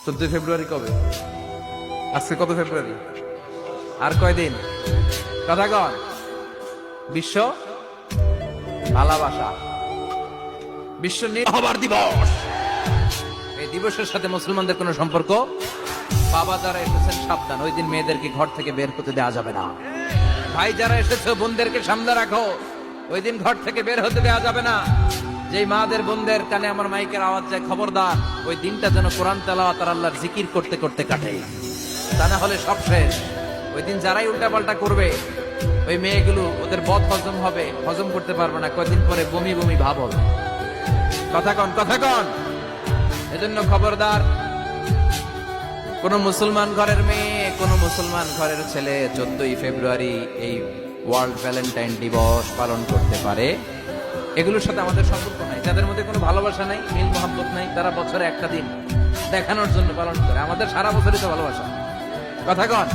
14 ফেব্রুয়ারি কবে? আজকে কত ফেব্রুয়ারি? আর কয়দিন? কথা কন। বিশ্ব ভালোবাসা, বিশ্ব নির্ভর দিবস। এই দিবসের সাথে মুসলমানদের কোনো সম্পর্ক? বাবা যারা এসেছেন সাবধান, ওই দিন মেয়েদেরকে ঘর থেকে বের হতে দেওয়া যাবে না। ভাই যারা এসেছে বোনদেরকে সামনে রাখো, ওই দিন ঘর থেকে বের হতে দেওয়া যাবে না। যেই মাদের বোনদের কানে আমার মাইকের আওয়াজ যায়, খবরদার, ওই দিনটা যেন কোরআন তেলাওয়াত আর আল্লাহর জিকির করতে করতে কাটে, তা না হলে সব শেষ। ওই দিন যারাই উল্টাপাল্টা করবে, ওই মেয়েগুলো ওদের বদ হজম হবে, হজম করতে পারবে না, কয়েকদিন পরে বমি বমি ভাব হবে। কথা কন, কথা কন। এজন্য খবরদার, কোন মুসলমান ঘরের মেয়ে, কোন মুসলমান ঘরের ছেলে 14 ফেব্রুয়ারি এই ওয়ার্ল্ড ভ্যালেন্টাইন দিবস পালন করতে পারে। এগুলোর সাথে আমাদের সম্পর্ক নাই, যাদের মধ্যে কোনো ভালোবাসা নাই, মিল মোহাম্মত নাই, তারা বছরে একটা দিন দেখানোর জন্য পালন করে। আমাদের সারা বছরই তো ভালোবাসা। কথা কন।